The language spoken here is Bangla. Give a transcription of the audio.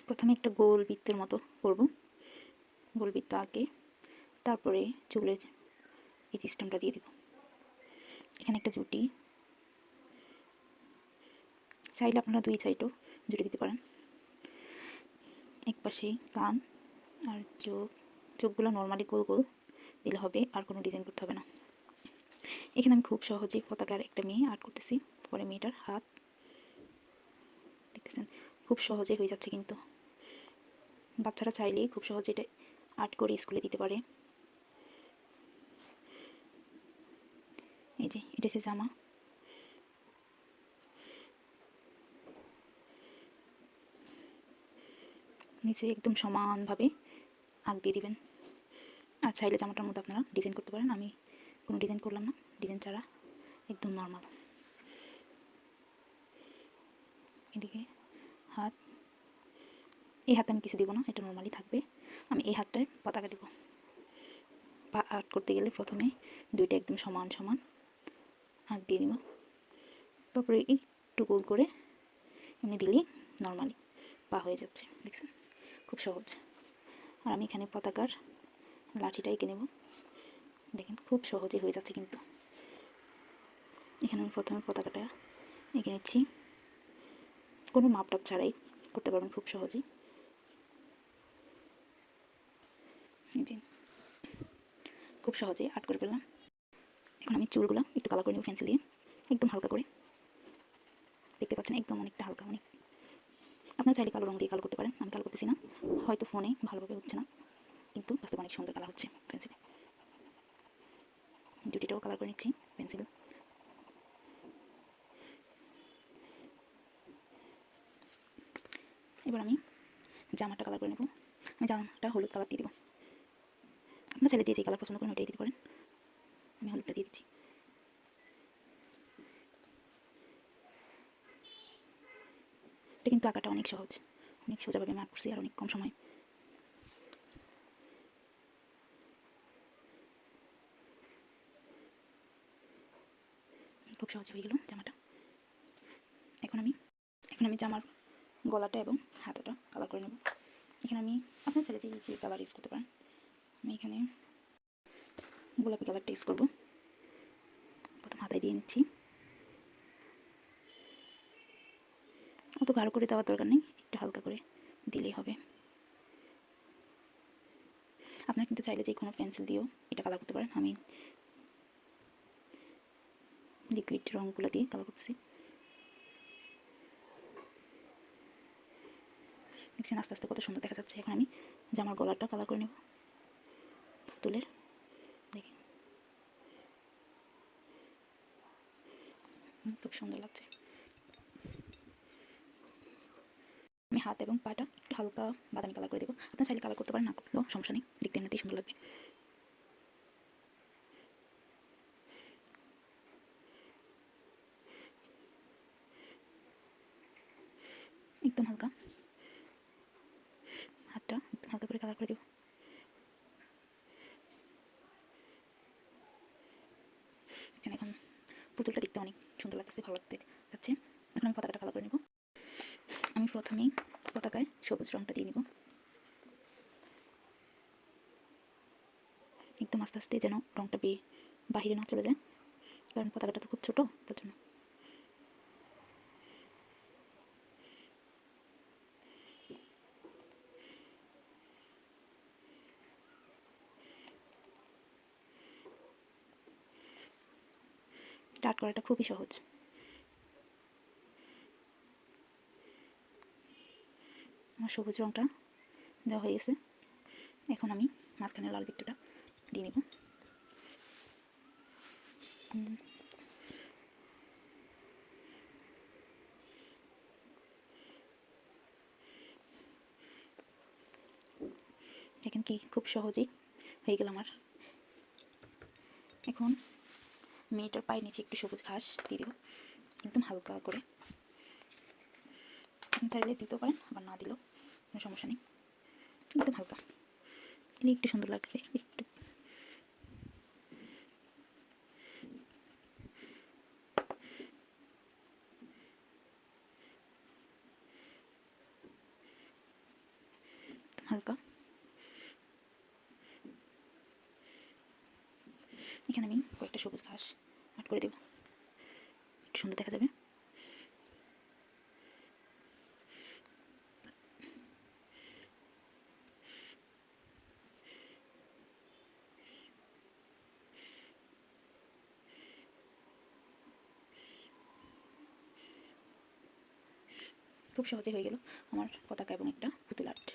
প্রথমে একটা গোল বৃত্তের মতো করব, গোল বৃত্ত আঁকে তারপরে চুলের এই সিস্টেমটা দিয়ে দিব। এখানে একটা জুটি, চাইলে আপনারা দুই সাইডও জুটি দিতে পারেন। এক পাশে কান আর চোখগুলো নর্মালি গোল গোল দিলে হবে, আর কোনো ডিজাইন করতে হবে না। এখানে আমি খুব সহজেই পতাকার একটা মেয়ে আর্ট করতেছি। পরে মেয়েটার হাত দেখতেছেন, খুব সহজে হয়ে যাচ্ছে। কিন্তু বাচ্চারা চাইলেই খুব সহজে এটা আর্ট করে স্কুলে দিতে পারে। এই যে এটা হচ্ছে জামা, নিচে একদম সমানভাবে আঁক দিয়ে দিবেন। আর চাইলে জামাটার মধ্যে আপনারা ডিজাইন করতে পারেন। আমি কোনো ডিজাইন করলাম না, ডিজাইন ছাড়া একদম নর্মাল। এদিকে হাত, এই হাতে আমি কিছু দিব না, এটা নর্মালি থাকবে। আমি এই হাতটায় পতাকা দিব। পা আর্ট করতে গেলে প্রথমে দুইটা একদম সমান সমান আঁক দিয়ে দিব, তারপরে একটু গোল করে এমনি দিলেই নর্মালি পা হয়ে যাচ্ছে। দেখছেন, খুব সহজ। আর আমি এখানে পতাকার লাঠিটা এঁকে নেব। দেখেন খুব সহজে হয়ে যাচ্ছে। কিন্তু এখানে আমি প্রথমে পতাকাটা এঁকে নিচ্ছি, কোনো মাপটাপ ছাড়াই করতে পারবেন খুব সহজেই। খুব সহজেই আর্ট করে ফেললাম। এখন আমি চুলগুলো একটু কালার করে নেব পেন্সিল দিয়ে, একদম হালকা করে। দেখতে পাচ্ছেন একদম অনেকটা হালকা, অনেক। আপনারা চাইলে কালো রং দিয়ে কালো করতে পারেন, আমি কালো করতেছি না, হয়তো ফোনে ভালোভাবে হচ্ছে না, কিন্তু বাস্তবে অনেক সুন্দর কালার হচ্ছে পেন্সিলে। জুটিটাও কালার করে নিচ্ছি পেন্সিল। এবার আমি জামাটা কালার করে নেব। আমি জামাটা হলুদ কালার দিয়ে দেবো। আপনার চাইলে যে কালার পছন্দ করেন ওইটাই দিতে পারেন। আমি হলুদটা দিয়ে দিচ্ছি। এটা কিন্তু আঁকাটা অনেক সহজ, অনেক সোজাভাবে আমি আর্ট করছি আর অনেক কম সময়। খুব সহজে হয়ে গেল জামাটা। এখন আমি জামার গলাটা এবং হাতাটা কালার করে নেব। এখানে আমি আপনার ছেলে যে কালার ইউজ করতে পারেন। আমি এখানে গোলাপি কালারটা ইউজ করবো। প্রথম হাতায় দিয়ে নিচ্ছি। অত গাঢ় করে দেওয়ার দরকার নেই, একটু হালকা করে দিলেই হবে। আপনারা কিন্তু চাইলে যে কোনো পেন্সিল দিয়েও এটা কালার করতে পারেন। আমি লিকুইড রঙগুলো দিয়ে কালার করতেছি। দেখছেন আস্তে আস্তে কত সুন্দর দেখা যাচ্ছে। এখন আমি জামার গলাটা কালার করে নেব পুতুলের। দেখেন খুব সুন্দর লাগছে। আমি হাত এবং পাটা একটু হালকা বাদামি কালার করে দেবো। আপনার চাইলে কালার করতে পারেন, না করলেও সমস্যা নেই, দেখতে এমনিতেই সুন্দর লাগবে। একদম হালকা হাতটা একদম হালকা করে কালার করে দেবো। এখন পুতুলটা দেখতে অনেক সুন্দর লাগছে, ভালো লাগতে যাচ্ছে। এখন আমি পতাকাটা কালার করে নেব। আমি প্রথমেই পতাকায় সবুজ রঙটা দিয়ে নেব, একদম আস্তে আস্তে, যেন রঙটা বাহিরে না চলে যায়, কারণ পতাকাটা তো খুব ছোটো, তার জন্য। আর্ট করাটা খুবই সহজ। আমার সবুজ রঙটা দেওয়া হয়ে গেছে। এখন আমি মাঝখানে লাল বৃত্তটা দিয়ে নেব। দেখেন কি খুব সহজেই হয়ে গেল আমার। এখন মেয়েটার পায়ের নিচে একটু সবুজ ঘাস দিয়ে দেবো, একদম হালকা করে। চাইলে দিতে পারেন, আবার না দিলেও কোনো সমস্যা নেই, একদম হালকা দিলে একটু সুন্দর লাগবে। একটু হালকা। এখানে আমি কয়েকটা সবুজ ঘাস অ্যাড করে দেব, একটু সুন্দর দেখা যাবে। খুব সহজে হয়ে গেল আমার পতাকা এবং একটা পুতুল আর্ট।